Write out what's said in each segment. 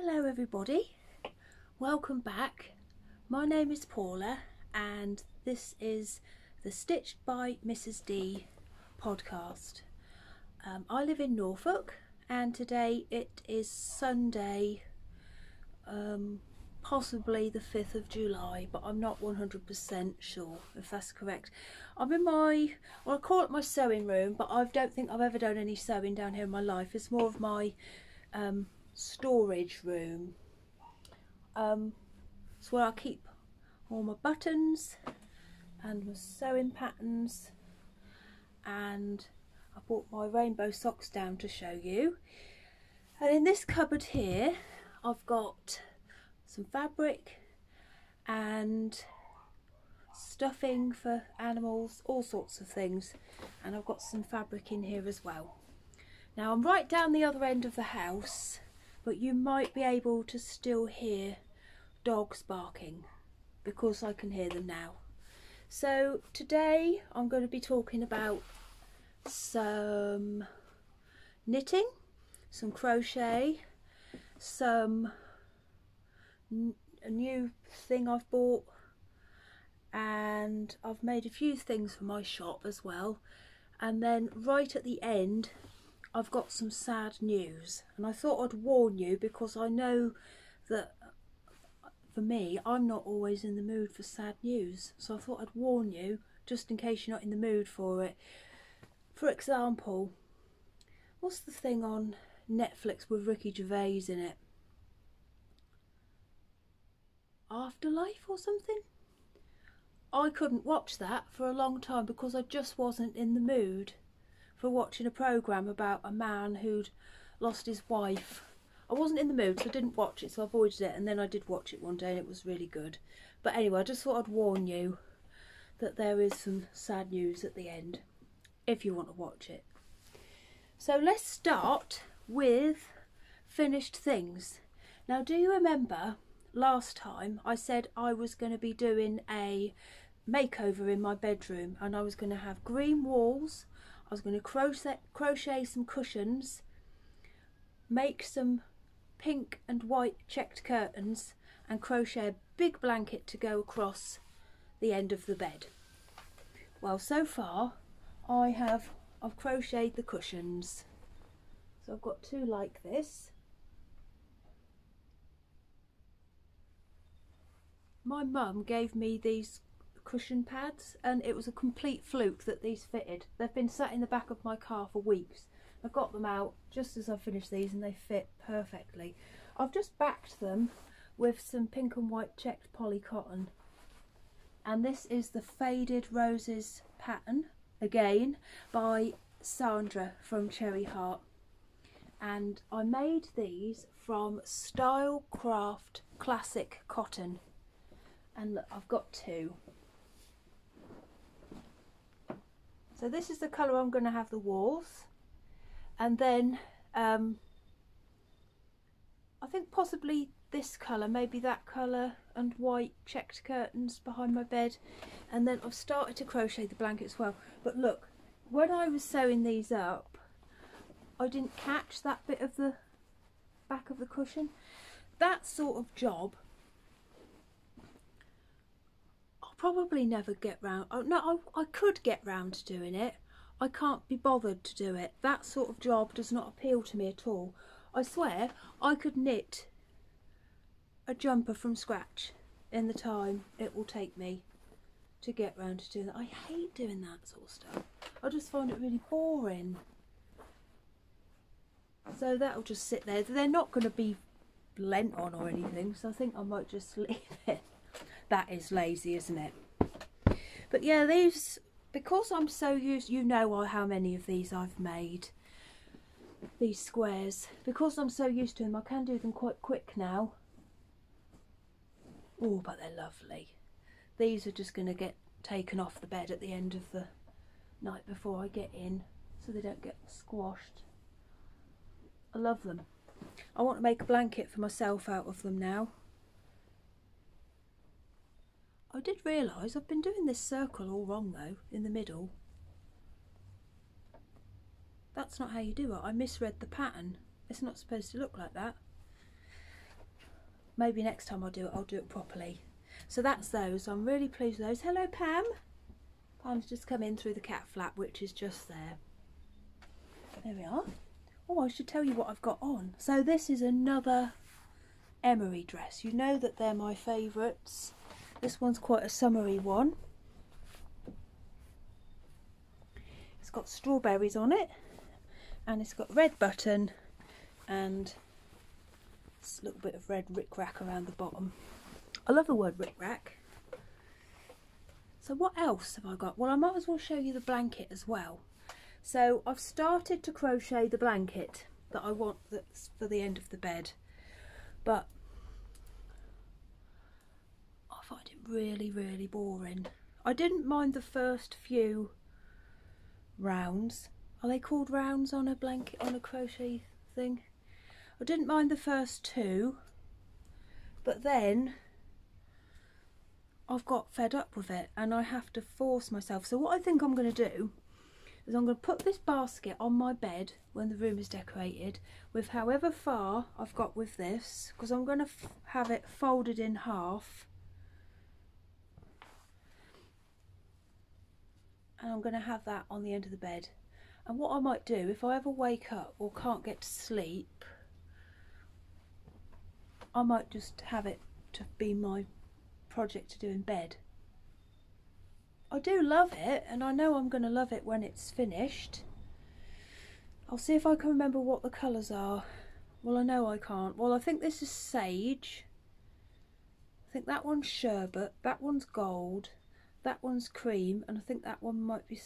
Hello everybody, welcome back. My name is Paula and this is the Stitched by Mrs D podcast. I live in Norfolk and today it is Sunday, possibly the 5th of July, but I'm not 100% sure if that's correct. I'm in I call it my sewing room, but I don't think I've ever done any sewing down here in my life. It's more of my storage room. It's where I keep all my buttons and my sewing patterns, and I brought my rainbow socks down to show you. And in this cupboard here I've got some fabric and stuffing for animals, all sorts of things, and I've got some fabric in here as well. Now I'm right down the other end of the house, but you might be able to still hear dogs barking because I can hear them now. So today I'm going to be talking about some knitting, some crochet, a new thing I've bought, and I've made a few things for my shop as well. And then right at the end I've got some sad news, and I thought I'd warn you because I know that for me I'm not always in the mood for sad news, so I thought I'd warn you just in case you're not in the mood for it. For example, what's the thing on Netflix with Ricky Gervais in it? Afterlife or something? I couldn't watch that for a long time because I just wasn't in the mood for watching a programme about a man who'd lost his wife. I wasn't in the mood, so I didn't watch it, so I avoided it, and then I did watch it one day and it was really good. But anyway, I just thought I'd warn you that there is some sad news at the end if you want to watch it. So let's start with finished things. Now, do you remember last time I said I was going to be doing a makeover in my bedroom, and I was going to have green walls, I was going to crochet some cushions, make some pink and white checked curtains, and crochet a big blanket to go across the end of the bed. Well, so far I've crocheted the cushions. So I've got two like this. My mum gave me these cushion pads and it was a complete fluke that these fitted. They've been sat in the back of my car for weeks. I got them out just as I finished these and they fit perfectly. I've just backed them with some pink and white checked poly cotton, and this is the Faded Roses pattern, again by Sandra from Cherry Heart, and I made these from Stylecraft Classic Cotton. And look, I've got two. So this is the colour I'm going to have the walls, and then I think possibly this colour, maybe that colour, and white checked curtains behind my bed. And then I've started to crochet the blanket as well. But look, when I was sewing these up, I didn't catch that bit of the back of the cushion. That sort of job probably never get round. Oh no, I could get round to doing it. I can't be bothered to do it. That sort of job does not appeal to me at all. I swear I could knit a jumper from scratch in the time it will take me to get round to doing that. I hate doing that sort of stuff. I just find it really boring. So that'll just sit there. They're not going to be lent on or anything, so I think I might just leave it. That is lazy, isn't it? But yeah, these, because I'm so used, you know how many of these I've made, these squares. Because I'm so used to them, I can do them quite quick now. Oh, but they're lovely. These are just going to get taken off the bed at the end of the night before I get in, so they don't get squashed. I love them. I want to make a blanket for myself out of them now. I did realise I've been doing this circle all wrong though, in the middle. That's not how you do it. I misread the pattern. It's not supposed to look like that. maybe next time I'll do it properly. So that's those. I'm really pleased with those. Hello Pam. Pam's just come in through the cat flap, which is just there. There we are. Oh, I should tell you what I've got on. So this is another emery dress. You know that they're my favourites. This one's quite a summery one. It's got strawberries on it, and it's got red button and a little bit of red rick-rack around the bottom. I love the word rick-rack. So what else have I got? Well, I might as well show you the blanket as well. So I've started to crochet the blanket that I want that's for the end of the bed, but I find it really, really boring. I didn't mind the first few rounds. Are they called rounds on a blanket, on a crochet thing? I didn't mind the first two, but then I've got fed up with it and I have to force myself. So what I think I'm going to do is I'm going to put this basket on my bed when the room is decorated with however far I've got with this, because I'm going to have it folded in half, and I'm going to have that on the end of the bed. And what I might do, if I ever wake up or can't get to sleep, I might just have it to be my project to do in bed. I do love it, and I know I'm going to love it when it's finished. I'll see if I can remember what the colours are. Well, I know I can't. Well, I think this is sage. I think that one's sherbet. That one's gold. That one's cream. And I think that one might be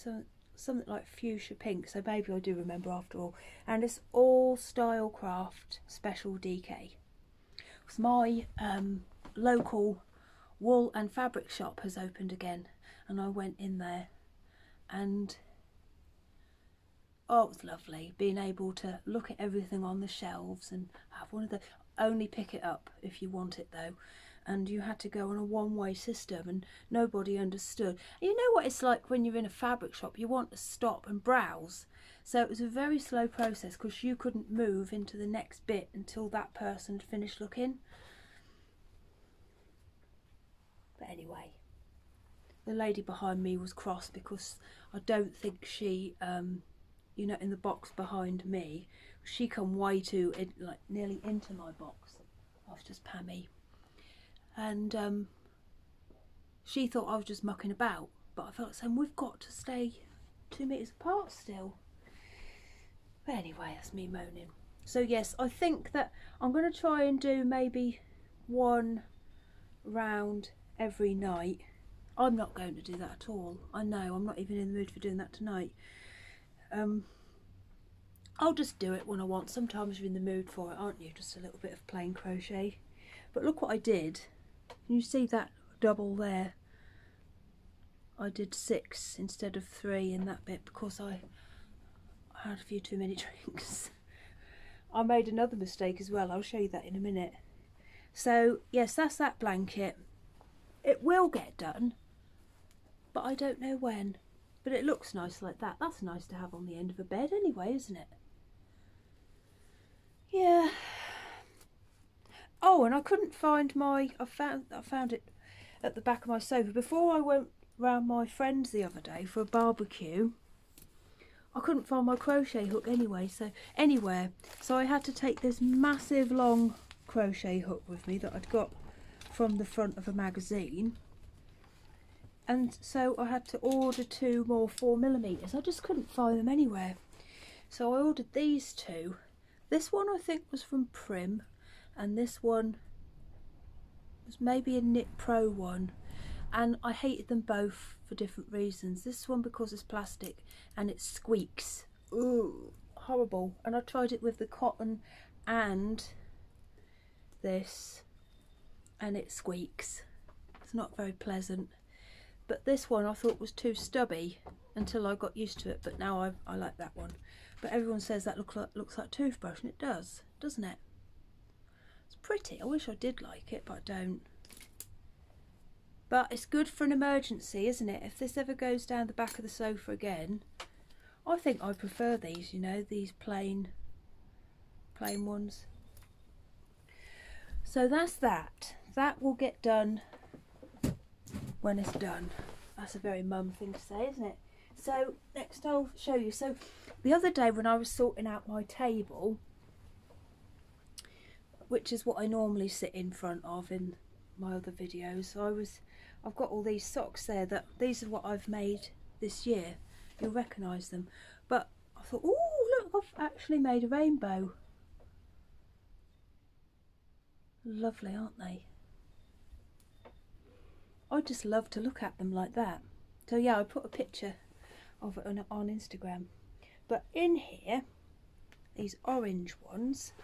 something like fuchsia pink. So maybe I do remember after all. And it's all Stylecraft Special DK. It's my local wool and fabric shop has opened again. And I went in there and oh, it was lovely being able to look at everything on the shelves and have one of the, only pick it up if you want it though, and you had to go on a one-way system and nobody understood. And you know what it's like when you're in a fabric shop, you want to stop and browse. So it was a very slow process because you couldn't move into the next bit until that person had finished looking. But anyway, the lady behind me was cross because I don't think she, you know, in the box behind me, she come way too, like nearly into my box. I was just Pammy. And she thought I was just mucking about. But I felt saying, we've got to stay 2 meters apart still. But anyway, that's me moaning. So yes, I think that I'm going to try and do maybe one round every night. I'm not going to do that at all. I know, I'm not even in the mood for doing that tonight. I'll just do it when I want. Sometimes you're in the mood for it, aren't you? Just a little bit of plain crochet. But look what I did. Can you see that double there? I did 6 instead of 3 in that bit because I had a few too many drinks. I made another mistake as well. I'll show you that in a minute. So yes, that's that blanket. It will get done, but I don't know when. But it looks nice like that. That's nice to have on the end of a bed anyway, isn't it? Yeah. Oh, and I couldn't find my, I found it at the back of my sofa. Before I went round my friend's the other day for a barbecue, I couldn't find my crochet hook anywhere. So I had to take this massive long crochet hook with me that I'd got from the front of a magazine. And so I had to order 2 more 4mm. I just couldn't find them anywhere. So I ordered these 2. This one I think was from Prim, and this one was maybe a Knit Pro one. And I hated them both for different reasons. This one because it's plastic and it squeaks. Ooh, horrible. And I tried it with the cotton and this, and it squeaks. It's not very pleasant. But this one I thought was too stubby until I got used to it, but now I like that one. But everyone says that looks like toothbrush, and it does, doesn't it? It's pretty. I wish I did like it, but I don't. But it's good for an emergency, isn't it? If this ever goes down the back of the sofa again, I think I prefer these, you know, these plain ones. So that's that. That will get done when it's done. That's a very mum thing to say, isn't it? So next I'll show you. So the other day when I was sorting out my table, which is what I normally sit in front of in my other videos, I've got all these socks there, that these are what I've made this year. You'll recognise them. But I thought, oh look, I've actually made a rainbow. Lovely, aren't they? I just love to look at them like that. So yeah, I put a picture of it on Instagram. But in here, these orange ones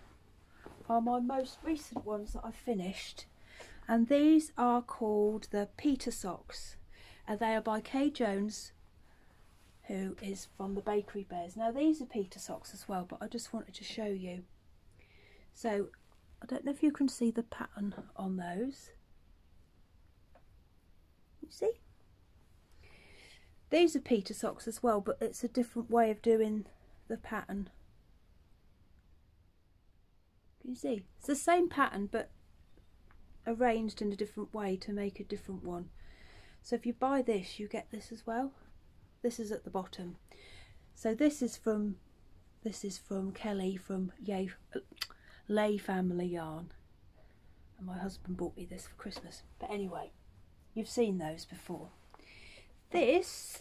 are my most recent ones that I've finished, and these are called the Peter socks, and they are by Kay Jones, who is from the Bakery Bears. Now these are Peter socks as well, but I just wanted to show you. So I don't know if you can see the pattern on those. You see? These are Peter socks as well, but it's a different way of doing the pattern. Can you see? It's the same pattern but arranged in a different way to make a different one. So if you buy this, you get this as well. This is at the bottom. So this is from Kelly from Lay Family Yarn, and my husband bought me this for Christmas. But anyway, you've seen those before. This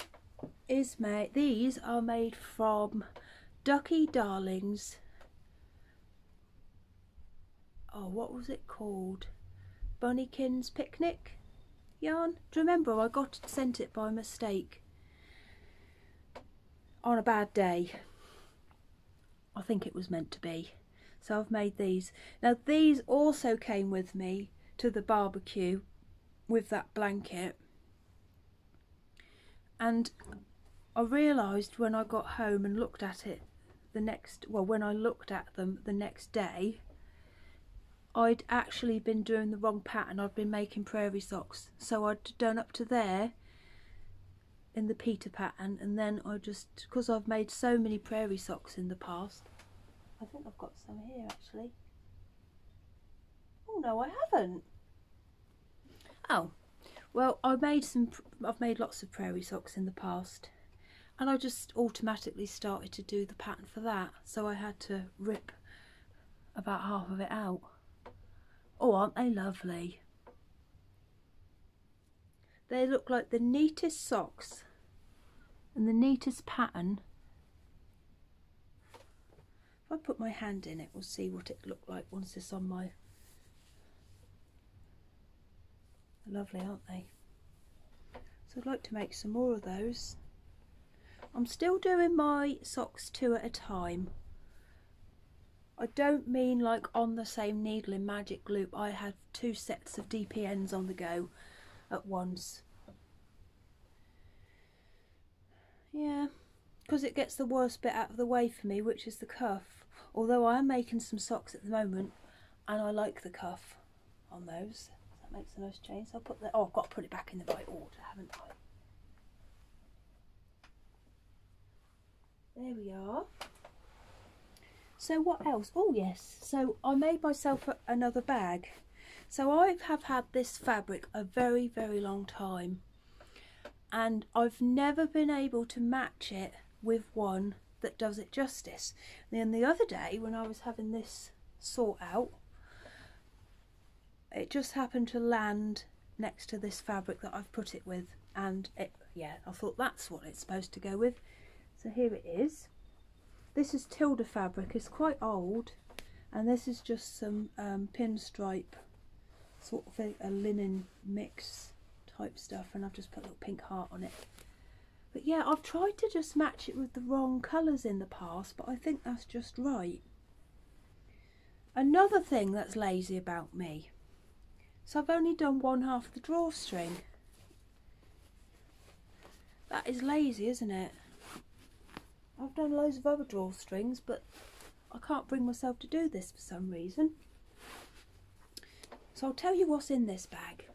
is made. These are made from Ducky Darling's. Oh, what was it called? Bunnykins Picnic yarn. Do you remember? I sent it by mistake on a bad day. I think it was meant to be. So I've made these. Now these also came with me to the barbecue with that blanket, and I realised when I got home and looked at it when I looked at them the next day, I'd actually been doing the wrong pattern. I'd been making prairie socks, so I'd done up to there in the Peter pattern, and then I just, because I've made so many prairie socks in the past, I think I've got some here actually. Oh no, I haven't. Oh, well, I've made lots of prairie socks in the past, and I just automatically started to do the pattern for that, so I had to rip about half of it out. Oh, aren't they lovely? They look like the neatest socks and the neatest pattern. If I put my hand in it, we'll see what it looked like once it's on my... Lovely, aren't they? So I'd like to make some more of those. I'm still doing my socks 2 at a time. I don't mean like on the same needle in magic loop. I have 2 sets of DPNs on the go at once. Yeah, because it gets the worst bit out of the way for me, which is the cuff. Although I am making some socks at the moment, and I like the cuff on those. That makes a nice change. So I'll put that. Oh, I've got to put it back in the right order, haven't I? There we are. So what else? Oh yes, so I made myself another bag. So I have had this fabric a very, very long time, and I've never been able to match it with one that does it justice. And then the other day when I was having this sort out, it just happened to land next to this fabric that I've put it with, and yeah, I thought that's what it's supposed to go with. So here it is. This is Tilda fabric. It's quite old, and this is just some pinstripe, sort of a linen mix type stuff, and I've just put a little pink heart on it. But yeah, I've tried to just match it with the wrong colours in the past, but I think that's just right. Another thing that's lazy about me, so I've only done 1/2 the drawstring. That is lazy, isn't it? I've done loads of other drawstrings, but I can't bring myself to do this for some reason. So I'll tell you what's in this bag.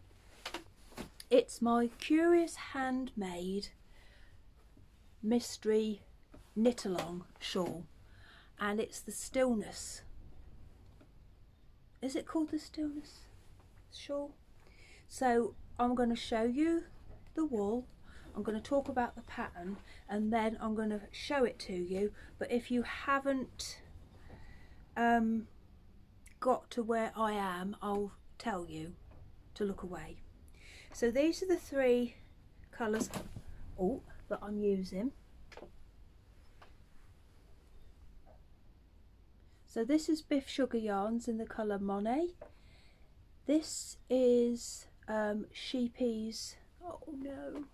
It's my Curious Handmade Mystery Knit Along shawl, and it's the Stillness. is it called the Stillness Shawl? So I'm going to show you the wool, I'm going to talk about the pattern, and then I'm going to show it to you. But if you haven't got to where I am, I'll tell you to look away. So these are the 3 colours that I'm using. So this is Biff Sugar Yarns in the colour Monet. This is Sheepy's, oh no,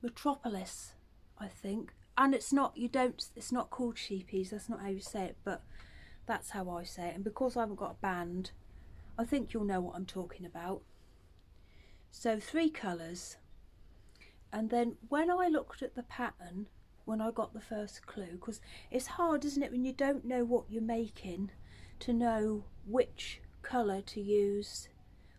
Metropolis, I think. And it's not, it's not called Sheepy's, that's not how you say it, but that's how I say it. And because I haven't got a band, I think you'll know what I'm talking about. So 3 colours. And then when I looked at the pattern, when I got the first clue, because it's hard, isn't it, when you don't know what you're making, to know which colour to use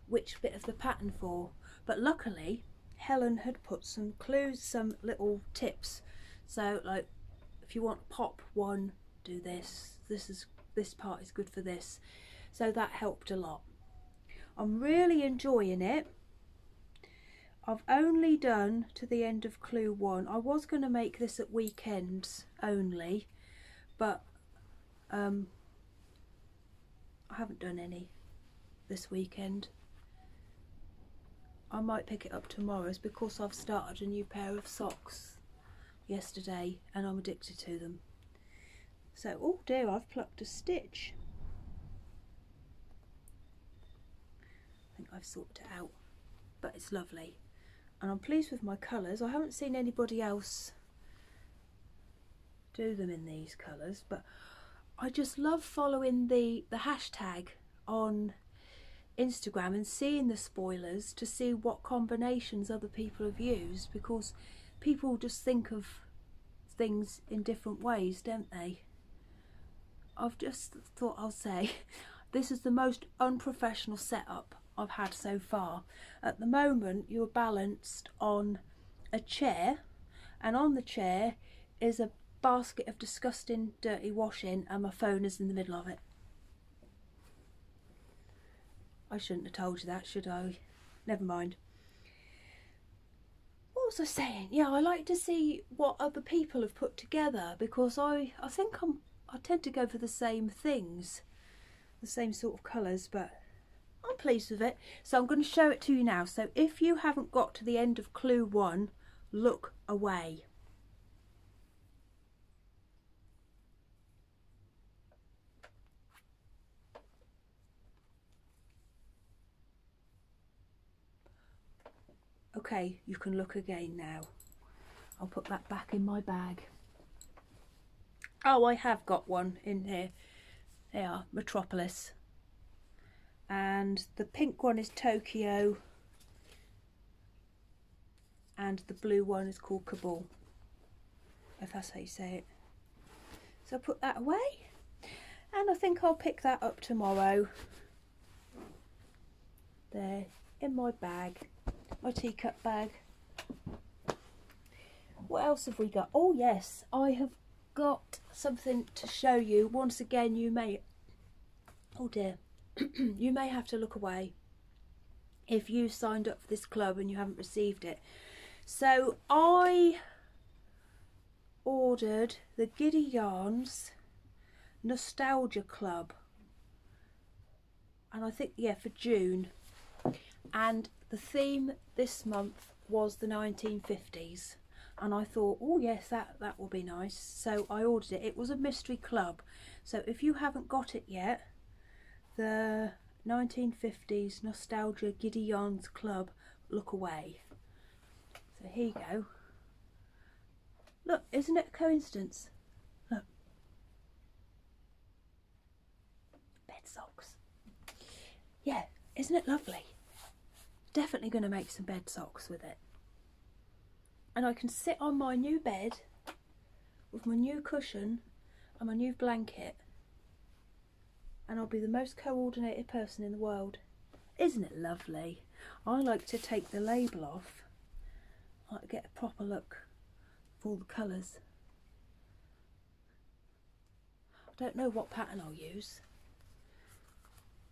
which bit of the pattern for. But luckily Helen had put some clues, some little tips. So like, if you want pop one, do this, this part is good for this. So that helped a lot. I'm really enjoying it. I've only done to the end of clue 1. I was going to make this at weekends only, but I haven't done any this weekend. I might pick it up tomorrow. It's because I've started a new pair of socks yesterday and I'm addicted to them. So, oh dear, I've plucked a stitch. I think I've sorted it out, but it's lovely. And I'm pleased with my colours. I haven't seen anybody else do them in these colours, but I just love following the hashtag on Instagram and seeing the spoilers to see what combinations other people have used, because people just think of things in different ways, don't they? I've just thought I'll say this is the most unprofessional setup I've had so far. At the moment you're balanced on a chair, and on the chair is a basket of disgusting dirty washing, and my phone is in the middle of it. I shouldn't have told you that, should I? Never mind. What was I saying? Yeah, I like to see what other people have put together, because I think I tend to go for the same things, the same sort of colours, but I'm pleased with it. So I'm going to show it to you now. So if you haven't got to the end of clue 1, look away. Okay, you can look again now. I'll put that back in my bag. Oh, I have got one in here. They are Metropolis. And the pink one is Tokyo. And the blue one is called Kabul, if that's how you say it. So I'll put that away. And I think I'll pick that up tomorrow. There, in my bag. My teacup bag. What else have we got? Oh yes, I have got something to show you. Once again, you may, oh dear, you may have to look away if you signed up for this club and you haven't received it. So I ordered the Giddy Yarns Nostalgia Club, and I think, yeah, for June, and the theme this month was the 1950s, and I thought, oh yes, that will be nice. So I ordered it. It was a mystery club, so if you haven't got it yet, the 1950s Nostalgia Giddy Yarns Club, look away. So here you go. Look, isn't it a coincidence? Look. Bed socks. Yeah, isn't it lovely? Definitely going to make some bed socks with it. And I can sit on my new bed with my new cushion and my new blanket, and I'll be the most coordinated person in the world. Isn't it lovely? I like to take the label off. I like to get a proper look of all the colours. I don't know what pattern I'll use.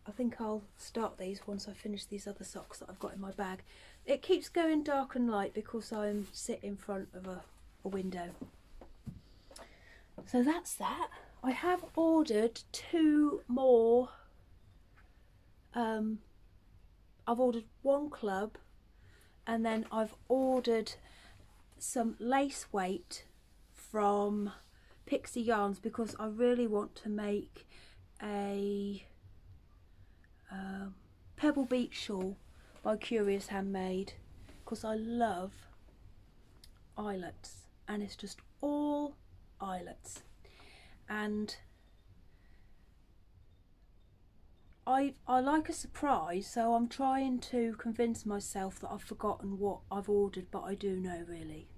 I think I'll start these once I finish these other socks that I've got in my bag. It keeps going dark and light because I'm sitting in front of a window. So that's that. I have ordered 2 more. I've ordered 1 club, and then I've ordered some lace weight from Pixie Yarns because I really want to make a Pebble Beach shawl by Curious Handmade, because I love eyelets, and it's just all eyelets, and I like a surprise, so I'm trying to convince myself that I've forgotten what I've ordered, but I do know really.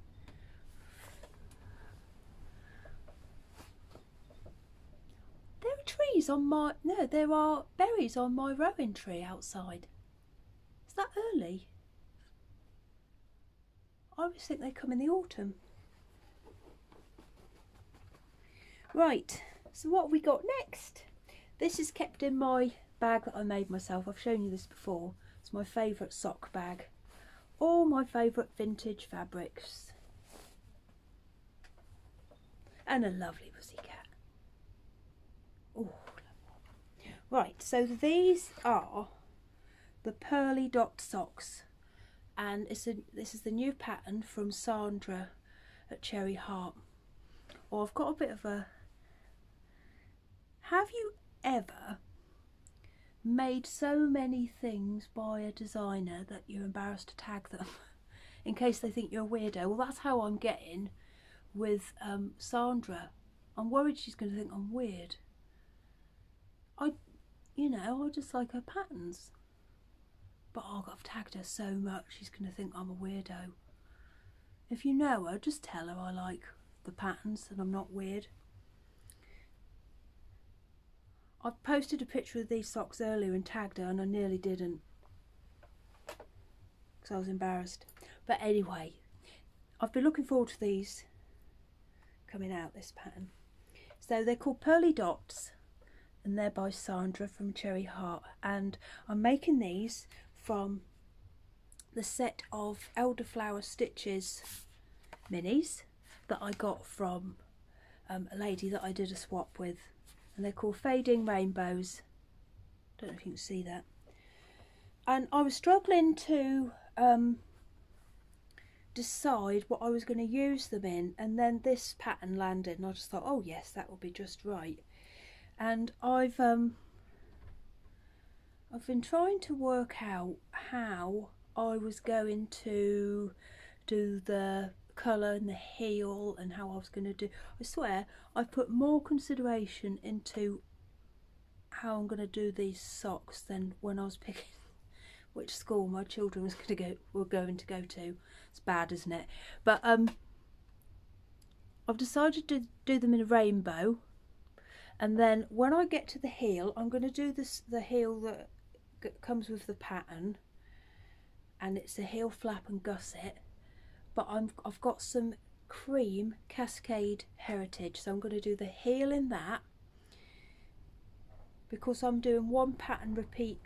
There are trees on my, no, there are berries on my rowan tree outside. Is that early? I always think they come in the autumn. Right, so what have we got next? This is kept in my bag that I made myself. I've shown you this before. It's my favourite sock bag. All my favourite vintage fabrics. And a lovely pussycat. Oh, right, so these are the Pearly Dot socks. And this is the new pattern from Sandra at Cherry Heart. Oh, I've got a bit of a... Have you ever made so many things by a designer that you're embarrassed to tag them in case they think you're a weirdo? Well, that's how I'm getting with Sandra. I'm worried she's going to think I'm weird. I just like her patterns, but I've tagged her so much she's going to think I'm a weirdo. If you know her, just tell her I like the patterns and I'm not weird. I posted a picture of these socks earlier and tagged her, and I nearly didn't because I was embarrassed. But anyway, I've been looking forward to these coming out, this pattern. So they're called Pearly Dots, and they're by Sandra from Cherry Heart, and I'm making these from the set of Elderflower Stitches minis that I got from a lady that I did a swap with. And they're called Fading Rainbows. Don't know if you can see that. And I was struggling to decide what I was going to use them in, and then this pattern landed, and I just thought, oh yes, that will be just right. And I've been trying to work out how I was going to do the colour and the heel and how I was going to do. I swear I put more consideration into how I'm going to do these socks than when I was picking which school my children were going to go to. It's bad, isn't it? But I've decided to do them in a rainbow, and then when I get to the heel, I'm going to do the heel that comes with the pattern, and it's a heel flap and gusset. But I've got some cream Cascade Heritage, so I'm going to do the heel in that, because I'm doing 1 pattern repeat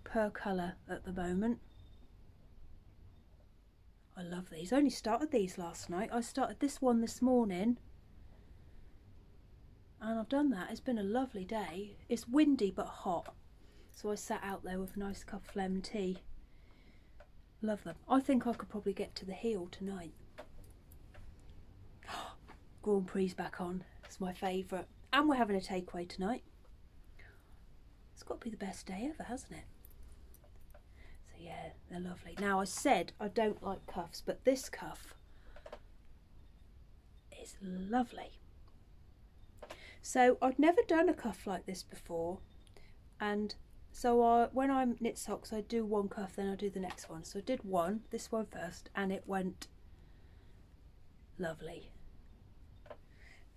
per colour at the moment. I love these. I only started these last night. I started this one this morning, and I've done that. It's been a lovely day. It's windy but hot, so I sat out there with a nice cup of lemon tea. Love them. I think I could probably get to the heel tonight. Grand Prix back on. It's my favourite. And we're having a takeaway tonight. It's got to be the best day ever, hasn't it? So yeah, they're lovely. Now, I said I don't like cuffs, but this cuff is lovely. So I've never done a cuff like this before, and so when I knit socks, I do 1 cuff, then I do the next one. So I did this one first, and it went lovely.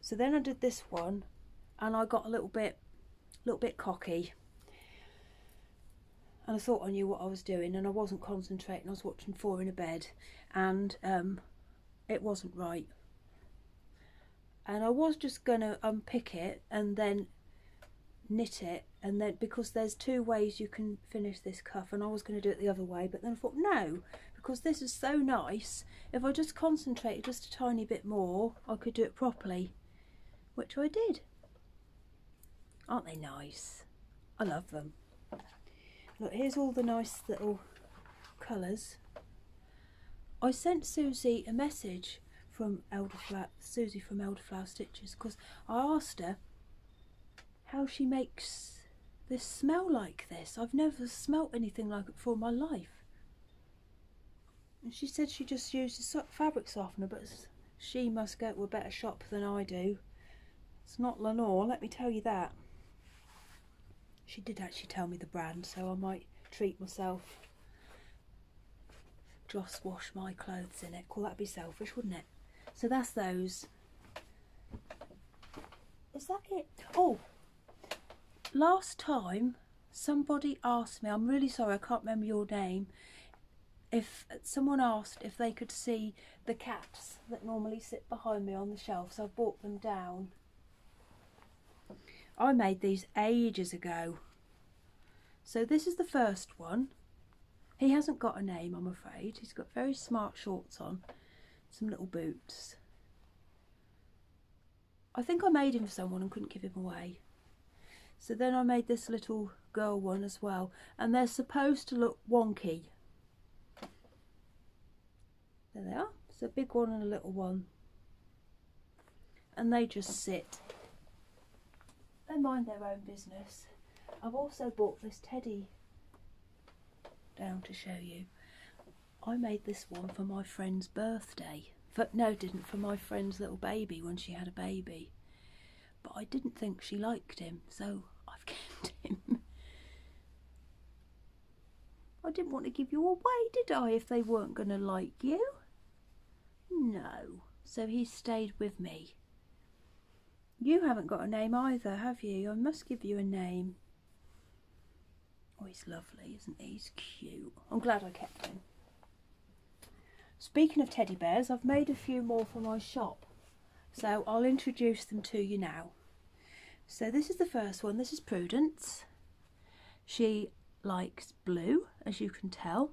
So then I did this one, and I got a little bit cocky, and I thought I knew what I was doing, and I wasn't concentrating. I was watching 4 in a bed, and it wasn't right. And I was just going to unpick it and then knit it, and then because there's two ways you can finish this cuff, and I was going to do it the other way, but then I thought no, because this is so nice, if I just concentrated just a tiny bit more I could do it properly, which I did. Aren't they nice? I love them. Look, here's all the nice little colours. I sent Susie a message from Susie from Elderflower Stitches, because I asked her how she makes this smell like this. I've never smelt anything like it before in my life. And she said she just uses fabric softener, but she must go to a better shop than I do. It's not Lenore, let me tell you that. She did actually tell me the brand, so I might treat myself. Just wash my clothes in it. Well, that'd be selfish, wouldn't it? So that's those. Is that it? Oh, last time somebody asked me, I'm really sorry I can't remember your name, if someone asked if they could see the cats that normally sit behind me on the shelf, so I brought them down. I made these ages ago. So this is the first one. He hasn't got a name, I'm afraid. He's got very smart shorts on, some little boots. I think I made him for someone and couldn't give him away. So then I made this little girl one as well, and they're supposed to look wonky. There they are. It's a big one and a little one. And they just sit. They mind their own business. I've also bought this teddy down to show you. I made this one for my friend's birthday. No, didn't, for my friend's little baby when she had a baby. But I didn't think she liked him, so I've kept him. I didn't want to give you away, did I, if they weren't going to like you? No. So he stayed with me. You haven't got a name either, have you? I must give you a name. Oh, he's lovely, isn't he? He's cute. I'm glad I kept him. Speaking of teddy bears, I've made a few more for my shop, so I'll introduce them to you now. So this is the first one. This is Prudence. She likes blue, as you can tell.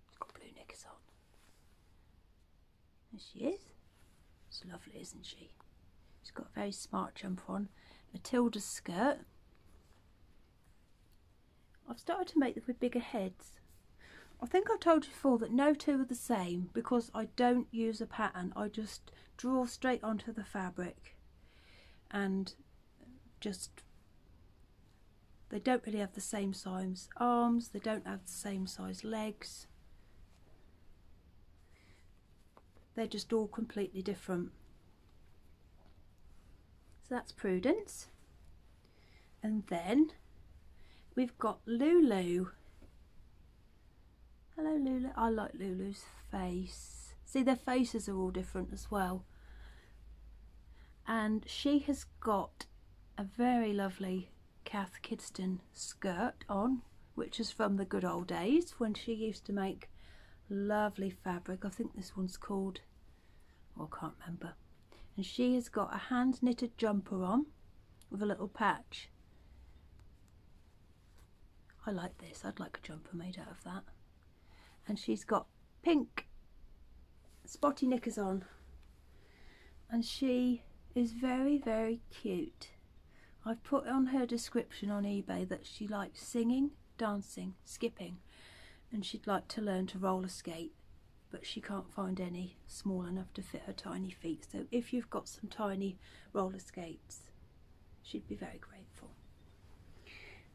She's got blue knickers on. There she is. It's lovely, isn't she? She's got a very smart jumper on. Matilda's skirt. I've started to make them with bigger heads. I think I've told you before that no two are the same because I don't use a pattern. I just draw straight onto the fabric and they don't really have the same size arms, they don't have the same size legs. They're just all completely different. So that's Prudence. And then we've got Lulu. Hello Lulu. I like Lulu's face. See, their faces are all different as well. And she has got a very lovely Kath Kidston skirt on, which is from the good old days when she used to make lovely fabric. I think this one's called, oh, I can't remember. And she has got a hand knitted jumper on with a little patch. I like this. I'd like a jumper made out of that. And she's got pink spotty knickers on, and she is very, very cute. I've put on her description on eBay that she likes singing, dancing, skipping, and she'd like to learn to roller skate, but she can't find any small enough to fit her tiny feet. So if you've got some tiny roller skates, she'd be very grateful.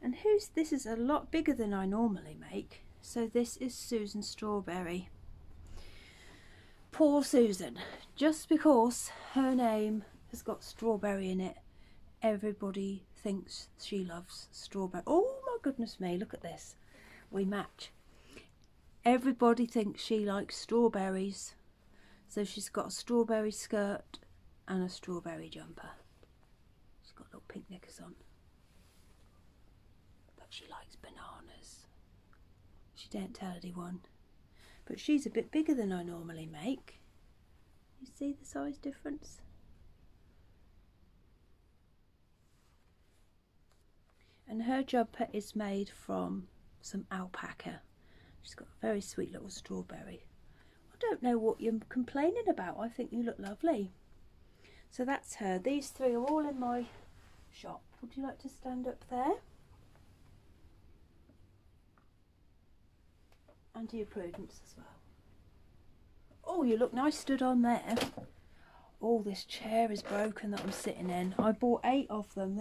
And this is a lot bigger than I normally make. So this is Susan Strawberry. Poor Susan. Just because her name has got strawberry in it, everybody thinks she loves strawberry. Oh my goodness me, look at this. We match. Everybody thinks she likes strawberries. So she's got a strawberry skirt and a strawberry jumper. She's got little pink knickers on. But she likes bananas. She daren't tell anyone. But she's a bit bigger than I normally make. You see the size difference? and her jumper is made from some alpaca. She's got a very sweet little strawberry. I don't know what you're complaining about. I think you look lovely. So that's her. These three are all in my shop. Would you like to stand up there? And dear Prudence as well. Oh, you look nice stood on there. Oh, this chair is broken that I'm sitting in. I bought 8 of them.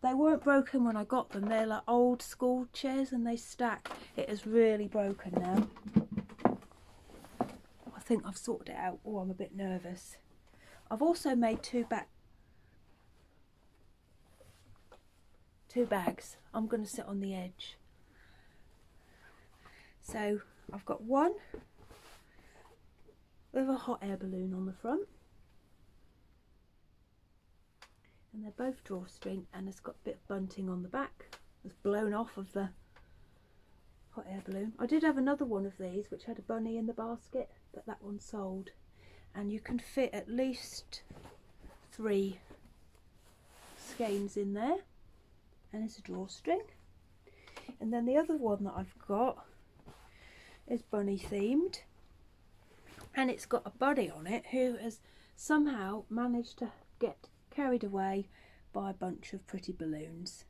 They weren't broken when I got them. They're like old school chairs and they stack. It is really broken now. I think I've sorted it out. Oh, I'm a bit nervous. I've also made 2 bags. I'm going to sit on the edge. So I've got one with a hot air balloon on the front. And they're both drawstring, and it's got a bit of bunting on the back. It's blown off of the hot air balloon. I did have another one of these which had a bunny in the basket, but that one sold. And you can fit at least 3 skeins in there, and it's a drawstring. And then the other one that I've got is bunny themed, and it's got a bunny on it who has somehow managed to get carried away by a bunch of pretty balloons,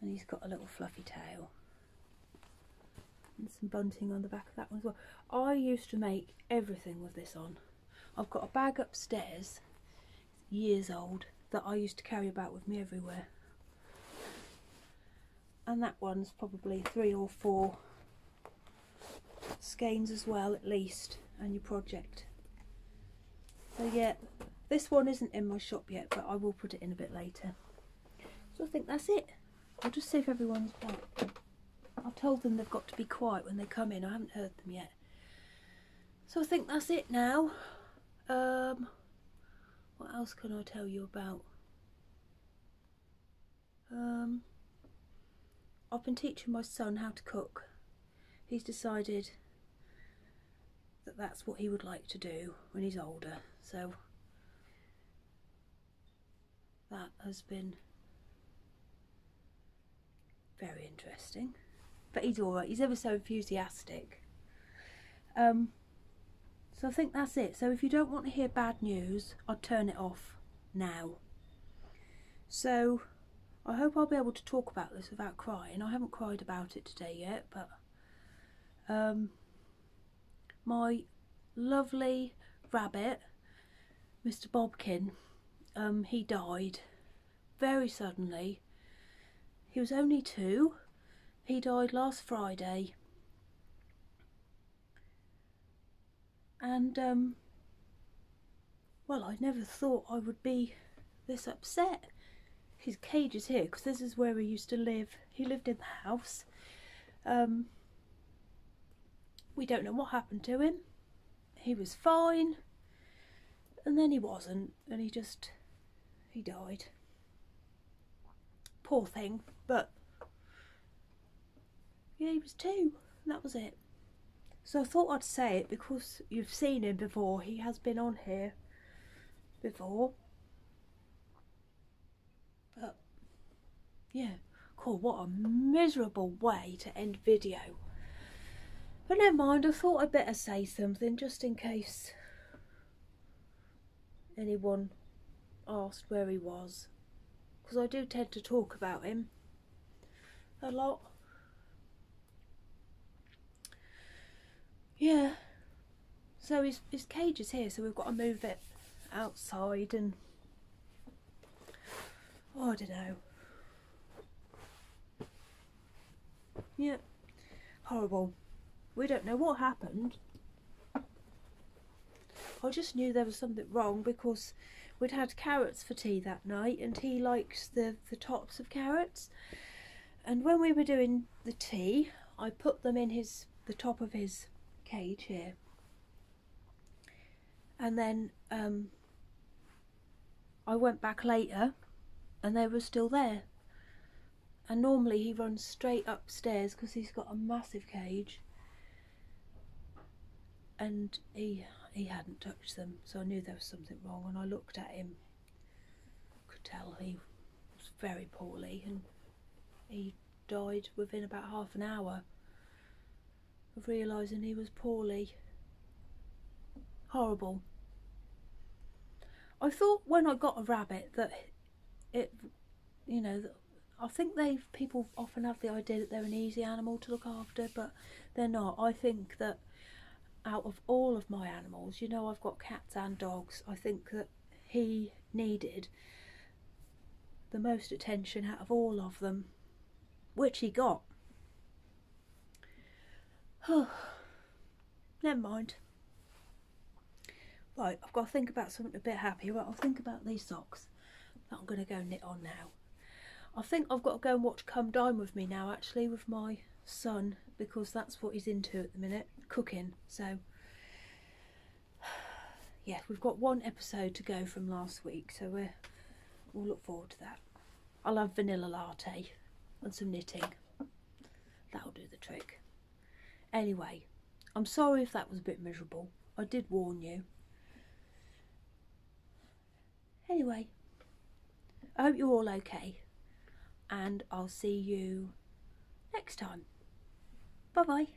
and he's got a little fluffy tail and some bunting on the back of that one as well. I used to make everything with this on. I've got a bag upstairs, years old, that I used to carry about with me everywhere, and that one's probably 3 or 4 skeins as well at least, and your project. So yeah, this one isn't in my shop yet, but I will put it in a bit later. So I think that's it. I'll just see if everyone's back. I told them they've got to be quiet when they come in. I haven't heard them yet. So I think that's it now. What else can I tell you about? I've been teaching my son how to cook. He's decided that that's what he would like to do when he's older. So that has been very interesting. But he's alright, he's ever so enthusiastic. So I think that's it. So if you don't want to hear bad news, I'd turn it off now. So I hope I'll be able to talk about this without crying. I haven't cried about it today yet, but my lovely rabbit, Mr. Bobkin, he died very suddenly. He was only 2. He died last Friday, and well, I never thought I would be this upset. His cage is here because this is where he used to live. He lived in the house. We don't know what happened to him. He was fine, and then he wasn't, and he died. Poor thing, but yeah, he was 2, and that was it. So I thought I'd say it because you've seen him before. He has been on here before. But yeah, cool, what a miserable way to end video. But never mind, I thought I'd better say something just in case anyone asked where he was, because I do tend to talk about him a lot. Yeah, so his cage is here, so we've got to move it outside, and oh, I don't know. Yeah, horrible. We don't know what happened. I just knew there was something wrong because we'd had carrots for tea that night, and he likes the tops of carrots. And when we were doing the tea, I put them in the top of his cage here, and then I went back later and they were still there. And normally he runs straight upstairs because he's got a massive cage, and he hadn't touched them, so I knew there was something wrong. When I looked at him, could tell he was very poorly, and he died within about half an hour of realising he was poorly. Horrible. I thought when I got a rabbit that it, you know, I think people often have the idea that they're an easy animal to look after, but they're not. I think that out of all of my animals, you know, I've got cats and dogs, I think that he needed the most attention out of all of them, which he got. Never mind. Right, I've got to think about something a bit happier. Right, I'll think about these socks that I'm going to go knit on now. I think I've got to go and watch Come Dine With Me now, actually, with my son, because that's what he's into at the minute, cooking. So yeah, we've got one episode to go from last week, so we'll look forward to that. I'll have vanilla latte and some knitting. That'll do the trick. Anyway, I'm sorry if that was a bit miserable. I did warn you. Anyway, I hope you're all okay, and I'll see you next time. Bye bye.